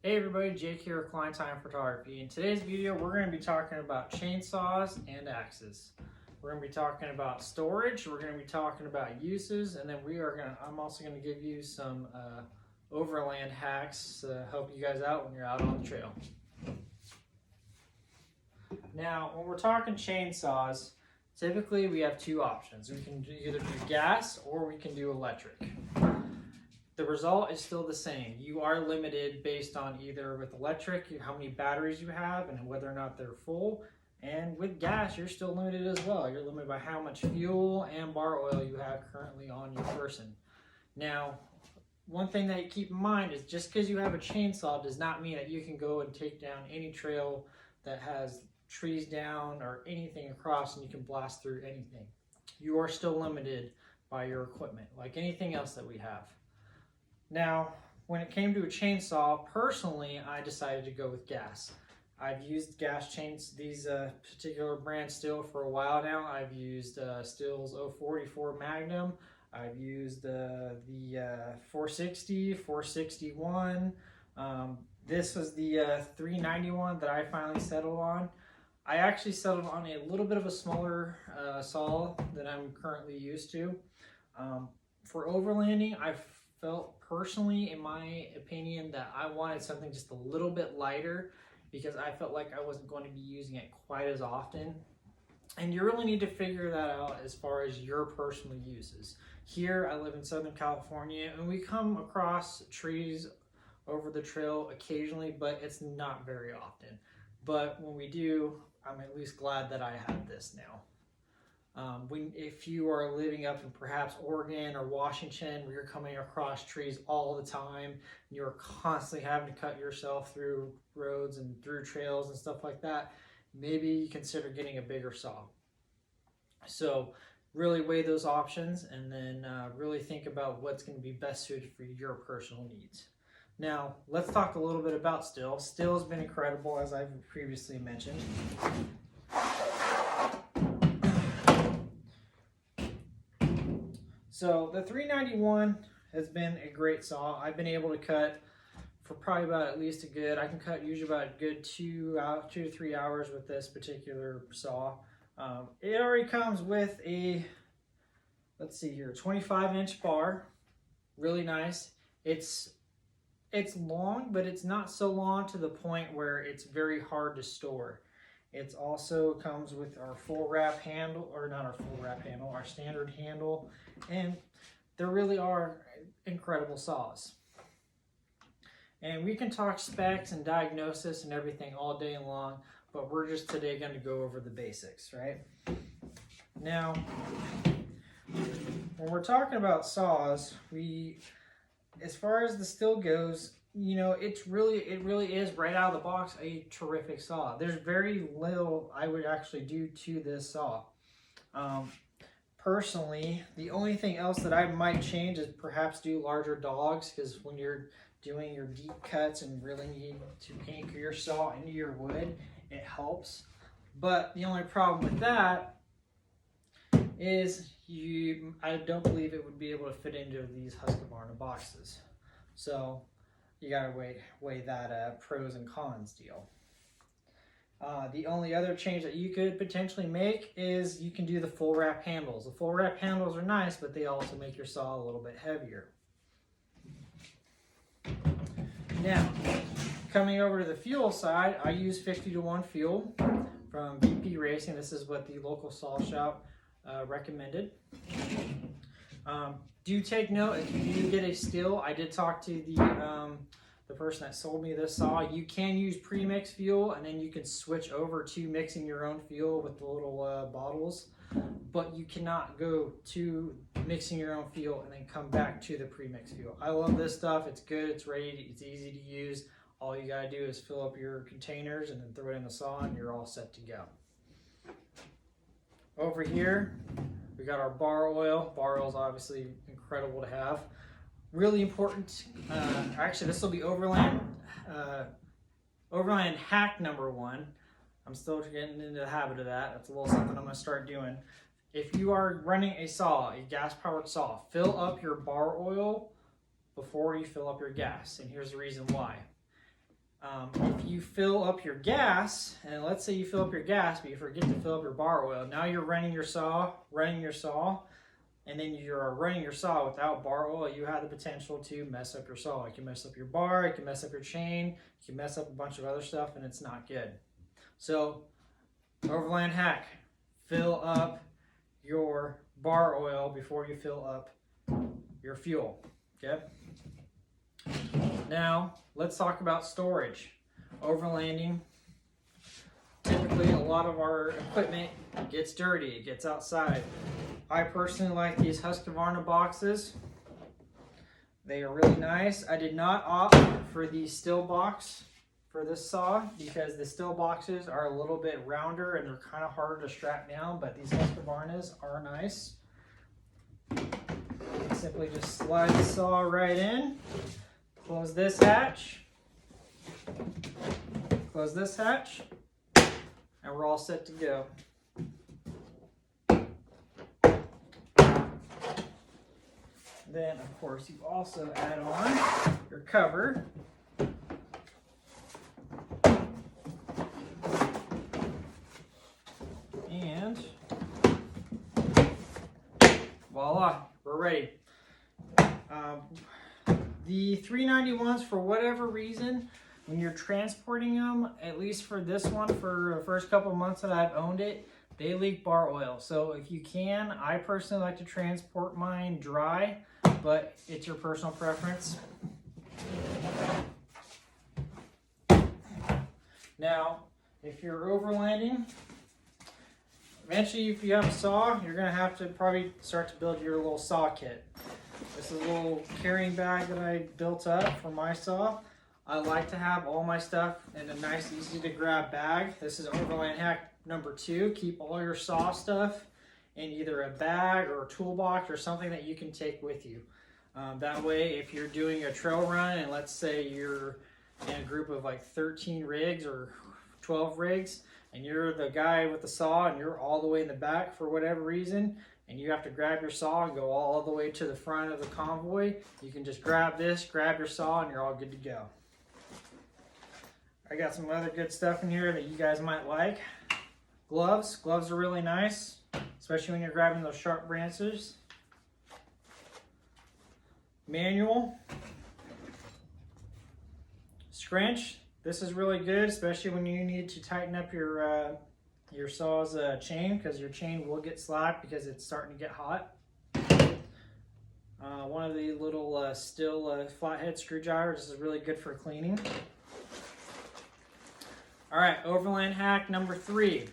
Hey everybody, Jake here with Client Time Photography. In today's video, we're going to be talking about chainsaws and axes. We're going to be talking about storage, we're going to be talking about uses, and then I'm also going to give you some overland hacks to help you guys out when you're out on the trail. Now, when we're talking chainsaws, typically we have two options. We can either do gas or we can do electric. The result is still the same. You are limited based on either with electric, how many batteries you have and whether or not they're full. And with gas, you're still limited as well. You're limited by how much fuel and bar oil you have currently on your person. Now, one thing that you keep in mind is just because you have a chainsaw does not mean that you can go and take down any trail that has trees down or anything across and you can blast through anything. You are still limited by your equipment, like anything else that we have. Now, when it came to a chainsaw, personally, I decided to go with gas. I've used gas chains, these particular brand Stihl for a while now. I've used Stihl's 044 Magnum. I've used the 460, 461. This was the 391 that I finally settled on. I actually settled on a little bit of a smaller saw that I'm currently used to. For overlanding, I've felt personally, in my opinion, that I wanted something just a little bit lighter because I felt like I wasn't going to be using it quite as often. And you really need to figure that out as far as your personal uses. Here, I live in Southern California, and we come across trees over the trail occasionally, but it's not very often. But when we do, I'm at least glad that I have this now. If you are living up in perhaps Oregon or Washington where you're coming across trees all the time, and you're constantly having to cut yourself through roads and through trails and stuff like that, maybe you consider getting a bigger saw. So really weigh those options and then really think about what's going to be best suited for your personal needs. Now, let's talk a little bit about Stihl. Stihl has been incredible, as I've previously mentioned. So the 391 has been a great saw. I've been able to cut for probably about at least I can cut usually about a good 2 to 3 hours with this particular saw. It already comes with a, let's see here, 25-inch bar, really nice. It's long, but it's not so long to the point where it's very hard to store. It also comes with our full wrap handle, or not our full wrap handle, our standard handle, and there really are incredible saws. And we can talk specs and diagnosis and everything all day long, but we're just today going to go over the basics, right? Now, when we're talking about saws, as far as the Stihl goes, you know, it really is right out of the box a terrific saw. There's very little I would actually do to this saw. Personally, the only thing else that I might change is perhaps do larger dogs, because when you're doing your deep cuts and really need to anchor your saw into your wood, it helps. But the only problem with that is I don't believe it would be able to fit into these Husqvarna boxes. So you gotta weigh that pros and cons deal. The only other change that you could potentially make is you can do the full wrap handles. The full wrap handles are nice, but they also make your saw a little bit heavier. Now, coming over to the fuel side, I use 50-to-1 fuel from BP Racing. This is what the local saw shop recommended. Do take note, if you do get a Stihl, I did talk to the person that sold me this saw. You can use pre-mixed fuel, and then you can switch over to mixing your own fuel with the little bottles, but you cannot go to mixing your own fuel and then come back to the pre-mixed fuel. I love this stuff. It's good, it's ready, it's easy to use. All you gotta do is fill up your containers and then throw it in the saw and you're all set to go. Over here, we got our bar oil. Bar oil is obviously incredible to have. Really important. Actually, this will be Overland hack number 1. I'm still getting into the habit of that. That's a little something I'm going to start doing. If you are running a saw, a gas-powered saw, fill up your bar oil before you fill up your gas. And here's the reason why. If you fill up your gas, and let's say you fill up your gas, but you forget to fill up your bar oil, now you're running your saw, and then you're running your saw without bar oil, you have the potential to mess up your saw. It can mess up your bar, it can mess up your chain, it can mess up a bunch of other stuff, and it's not good. So, Overland hack, fill up your bar oil before you fill up your fuel, okay? Now, let's talk about storage. Overlanding, typically a lot of our equipment gets dirty, it gets outside. I personally like these Husqvarna boxes. They are really nice. I did not opt for the steel box for this saw because the steel boxes are a little bit rounder and they're kind of harder to strap down, but these Husqvarnas are nice. Simply just slide the saw right in, close this hatch, and we're all set to go. Then, of course, you also add on your cover. And voila, we're ready. The 391s, for whatever reason, when you're transporting them, at least for this one, for the first couple months that I've owned it, they leak bar oil. So if you can, I personally like to transport mine dry, but it's your personal preference. Now, if you're overlanding, eventually if you have a saw, you're gonna have to probably start to build your little saw kit. This is a little carrying bag that I built up for my saw. I like to have all my stuff in a nice, easy to grab bag. This is Overland hack number 2. Keep all your saw stuff in either a bag or a toolbox or something that you can take with you. That way, if you're doing a trail run and let's say you're in a group of like 13 rigs or 12 rigs and you're the guy with the saw and you're all the way in the back for whatever reason and you have to grab your saw and go all the way to the front of the convoy, you can just grab this, grab your saw, and you're all good to go. I got some other good stuff in here that you guys might like. Gloves. Gloves are really nice, especially when you're grabbing those sharp branches. Manual. Scrunch. This is really good, especially when you need to tighten up your saw's chain, because your chain will get slack because it's starting to get hot. One of the little steel flathead screwdrivers. This is really good for cleaning. All right, Overland hack number 3,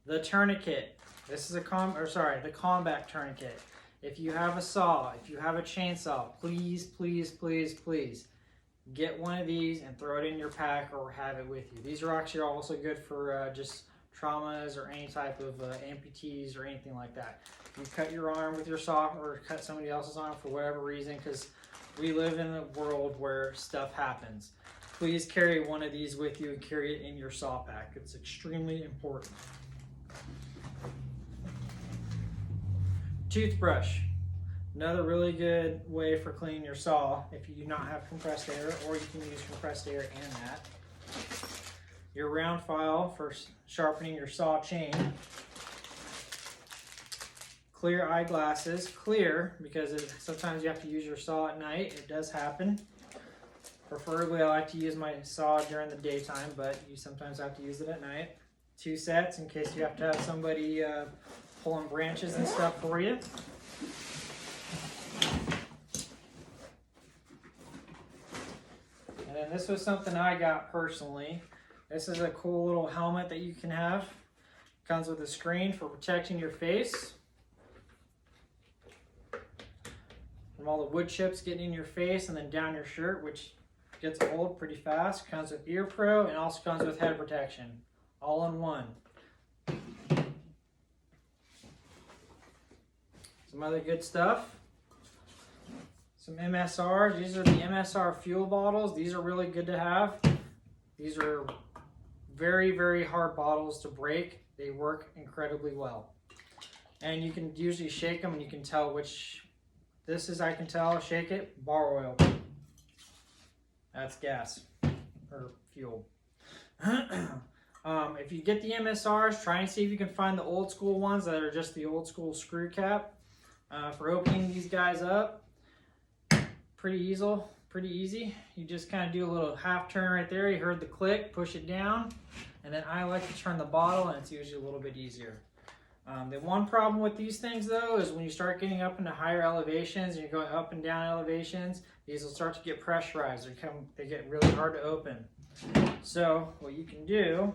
the tourniquet. This is the combat tourniquet. If you have a saw, if you have a chainsaw, please, please, please, please get one of these and throw it in your pack or have it with you. These are actually also good for just traumas or any type of amputees or anything like that. You cut your arm with your saw or cut somebody else's arm for whatever reason, because we live in a world where stuff happens. Please carry one of these with you and carry it in your saw pack. It's extremely important. Toothbrush. Another really good way for cleaning your saw if you do not have compressed air, or you can use compressed air in that. Your round file for sharpening your saw chain. Clear eyeglasses. Clear because sometimes you have to use your saw at night. It does happen. Preferably, I like to use my saw during the daytime, but you sometimes have to use it at night. 2 sets in case you have to have somebody pulling branches and stuff for you. And then this was something I got personally. This is a cool little helmet that you can have. Comes with a screen for protecting your face from all the wood chips getting in your face and then down your shirt, which gets old pretty fast. Comes with ear pro and also comes with head protection, all in one. Some other good stuff. Some MSRs. These are the MSR fuel bottles. These are really good to have. These are very, very hard bottles to break. They work incredibly well. And you can usually shake them and you can tell which. This is, I can tell, shake it, bar oil. That's gas. or fuel. If you get the MSRs, try and see if you can find the old school ones that are just the old school screw cap for opening these guys up. Pretty easy. You just kind of do a little half turn right there. You heard the click, push it down, and then I like to turn the bottle, and it's usually a little bit easier. The one problem with these things though is when you start getting up into higher elevations and you're going up and down elevations, these will start to get pressurized. They get really hard to open. So what you can do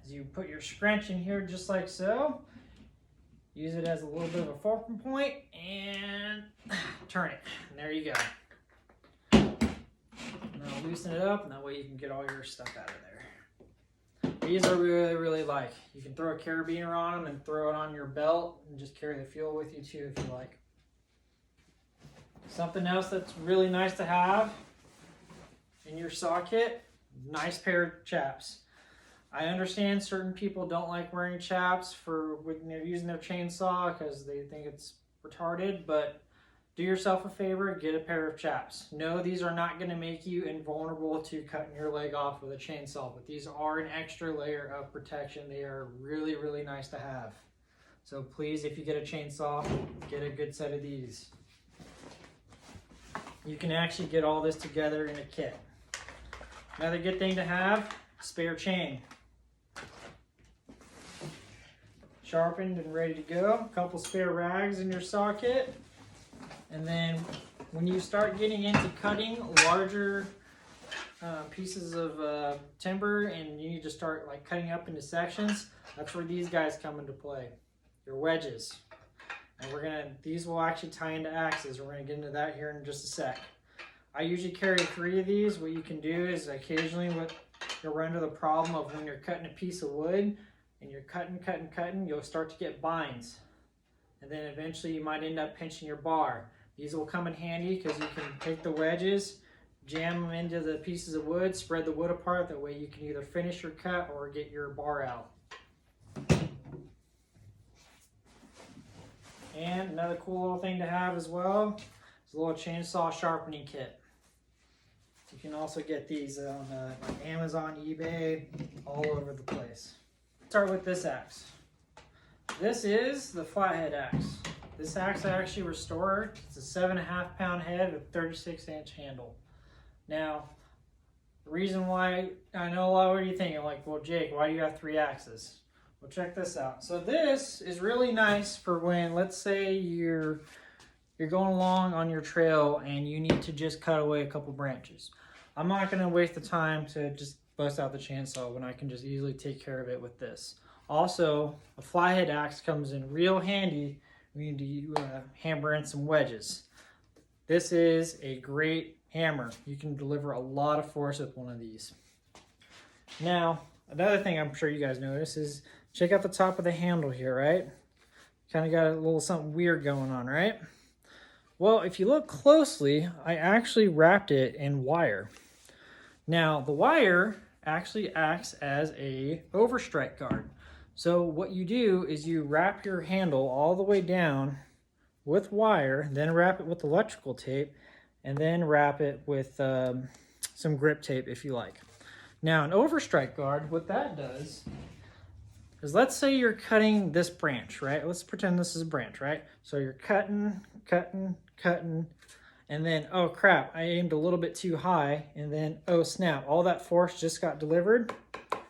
is you put your scrunch in here just like so. Use it as a little bit of a fulcrum point and turn it. And there you go. Now loosen it up, and that way you can get all your stuff out of there. These are really light. You can throw a carabiner on them and throw it on your belt and just carry the fuel with you too if you like. Something else that's really nice to have in your saw kit, nice pair of chaps. I understand certain people don't like wearing chaps for when they're using their chainsaw because they think it's retarded, but do yourself a favor, get a pair of chaps. No, these are not going to make you invulnerable to cutting your leg off with a chainsaw, but these are an extra layer of protection. They are really nice to have. So please, if you get a chainsaw, get a good set of these. You can actually get all this together in a kit. Another good thing to have, spare chain. Sharpened and ready to go. A couple spare rags in your saw kit. And then when you start getting into cutting larger pieces of timber and you need to start like cutting up into sections, that's where these guys come into play. Your wedges. And these will actually tie into axes. We're gonna get into that here in just a sec. I usually carry 3 of these. What you can do is occasionally you'll run into the problem of when you're cutting a piece of wood and you're cutting, you'll start to get binds. And then eventually you might end up pinching your bar. These will come in handy because you can take the wedges, jam them into the pieces of wood, spread the wood apart. That way you can either finish your cut or get your bar out. And another cool little thing to have as well is a little chainsaw sharpening kit. You can also get these on like Amazon, eBay, all over the place. Start with this axe. This is the flathead axe. This axe I actually restored. It's a 7.5 pound head with 36-inch handle. Now, the reason why, I know a lot of you thinking like, well, Jake, why do you have 3 axes? Well, check this out. So this is really nice for when, let's say you're going along on your trail and you need to just cut away a couple branches. I'm not going to waste the time to just bust out the chainsaw when I can just easily take care of it with this. Also, a flathead axe comes in real handy when you need to hammer in some wedges. This is a great hammer. You can deliver a lot of force with one of these. Now, another thing I'm sure you guys notice is check out the top of the handle here, right? Kind of got a little something weird going on, right? Well, if you look closely, I actually wrapped it in wire. Now, the wire actually acts as a overstrike guard. So what you do is you wrap your handle all the way down with wire, then wrap it with electrical tape, and then wrap it with some grip tape if you like. Now, an overstrike guard, what that does is, let's say you're cutting this branch, right? Let's pretend this is a branch, right? So you're cutting, and then, oh crap, I aimed a little bit too high, and then, oh snap, all that force just got delivered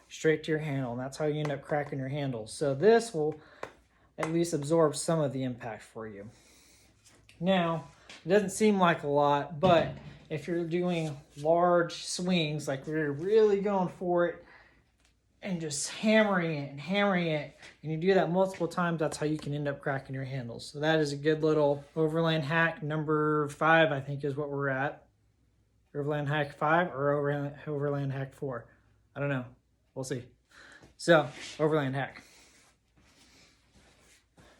straight to your handle, and that's how you end up cracking your handle. So this will at least absorb some of the impact for you. Now, it doesn't seem like a lot, but if you're doing large swings, like we're really going for it, and just hammering it, and you do that multiple times, that's how you can end up cracking your handles. So that is a good little Overland hack number 5, I think is what we're at. Overland hack 5 or Overland hack 4. I don't know. We'll see. So, Overland hack.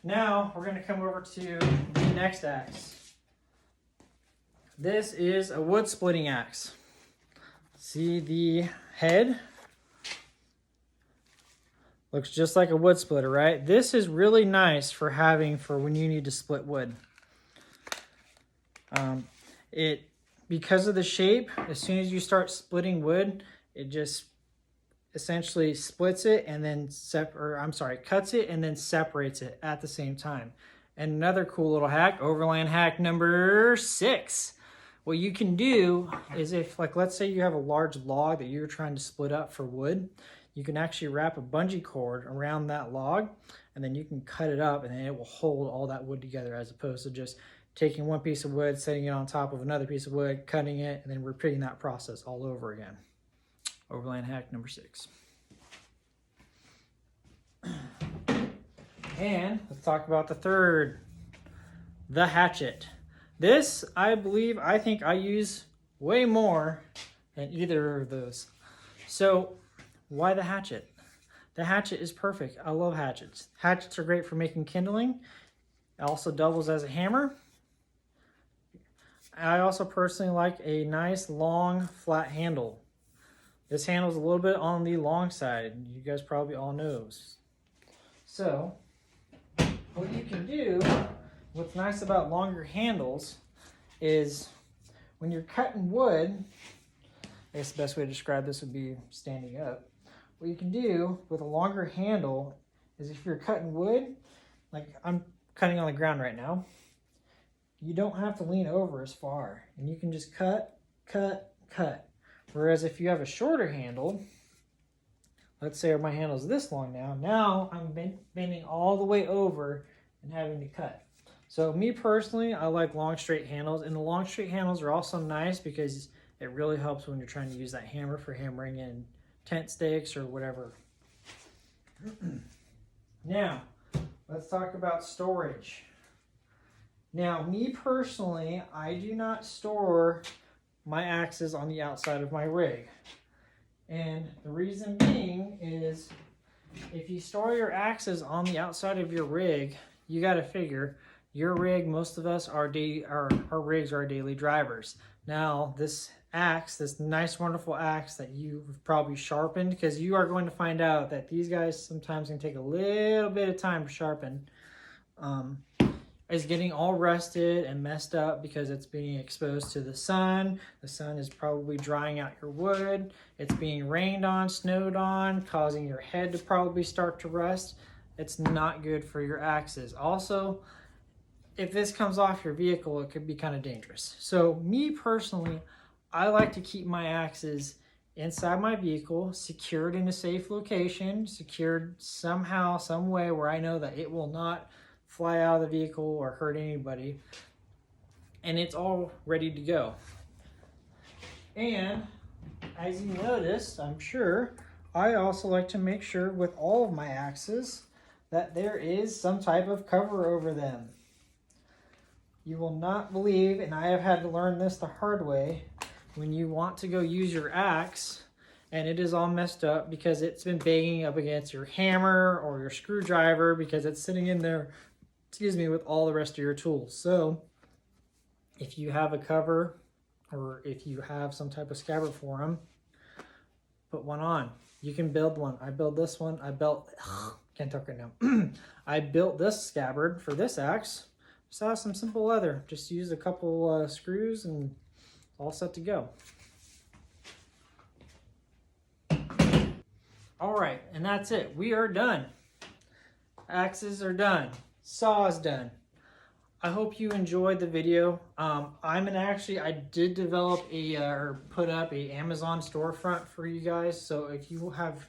Now, we're going to come over to the next axe. This is a wood splitting axe. See the head? Looks just like a wood splitter, right? This is really nice for having for when you need to split wood. It because of the shape, as soon as you start splitting wood, it just essentially splits it and then cuts it and then separates it at the same time. And another cool little hack, Overland hack number 6. What you can do is if, like, let's say you have a large log that you're trying to split up for wood, you can actually wrap a bungee cord around that log and then you can cut it up and then it will hold all that wood together, as opposed to just taking one piece of wood, setting it on top of another piece of wood, cutting it, and then repeating that process all over again. Overland hack number 6. And let's talk about the third, the hatchet. This, I think I use way more than either of those. So why the hatchet? The hatchet is perfect. I love hatchets. Hatchets are great for making kindling. It also doubles as a hammer. I also personally like a nice long flat handle. This handle is a little bit on the long side. You guys probably all know. So what you can do, what's nice about longer handles is when you're cutting wood, I guess the best way to describe this would be standing up. What you can do with a longer handle is if you're cutting wood, like I'm cutting on the ground right now, you don't have to lean over as far and you can just cut, cut, cut. Whereas if you have a shorter handle, let's say my handle is this long now I'm bending all the way over and having to cut. So me personally, I like long straight handles, and the long straight handles are also nice because it really helps when you're trying to use that hammer for hammering in tent stakes or whatever. Now, let's talk about storage. Now, me personally, I do not store my axes on the outside of my rig. And the reason being is if you store your axes on the outside of your rig, you got to figure your rig, most of us, our rigs are daily drivers. Now, this axe, this nice, wonderful axe that you've probably sharpened, because you are going to find out that these guys sometimes can take a little bit of time to sharpen, is getting all rusted and messed up because it's being exposed to the sun. The sun is probably drying out your wood. It's being rained on, snowed on, causing your head to probably start to rust. It's not good for your axes. Also, if this comes off your vehicle, it could be kind of dangerous. So me personally, I like to keep my axes inside my vehicle, secured in a safe location, secured somehow, some way where I know that it will not fly out of the vehicle or hurt anybody, and it's all ready to go. And as you noticed, I'm sure, I also like to make sure with all of my axes that there is some type of cover over them. You will not believe, and I have had to learn this the hard way, when you want to go use your axe and it is all messed up because it's been banging up against your hammer or your screwdriver because it's sitting in there, with all the rest of your tools. So if you have a cover or if you have some type of scabbard for them, put one on. You can build one. I built this one. Can't talk right now. I built this scabbard for this axe. Just have some simple leather. Just use a couple screws and all set to go. All right, and that's it. We are done. Axes are done. Saws done. I hope you enjoyed the video. I did develop or put up a Amazon storefront for you guys. So if you have,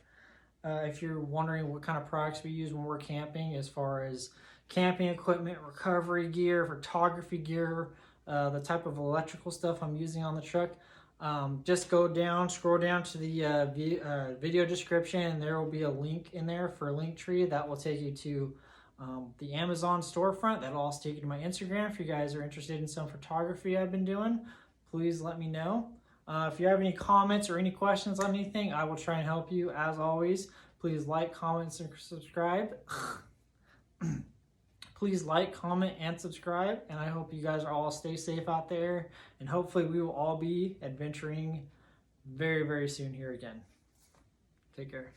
if you're wondering what kind of products we use when we're camping, as far as camping equipment, recovery gear, photography gear, the type of electrical stuff I'm using on the truck, just scroll down to the video description, and there will be a link in there for a link tree that will take you to the Amazon storefront. That'll also take you to my Instagram. If you guys are interested in some photography I've been doing, please let me know. If you have any comments or any questions on anything, I will try and help you. As always, please like, comment, and subscribe. Please like, comment, and subscribe. And I hope you guys are all stay safe out there. And hopefully we will all be adventuring very, very soon here again. Take care.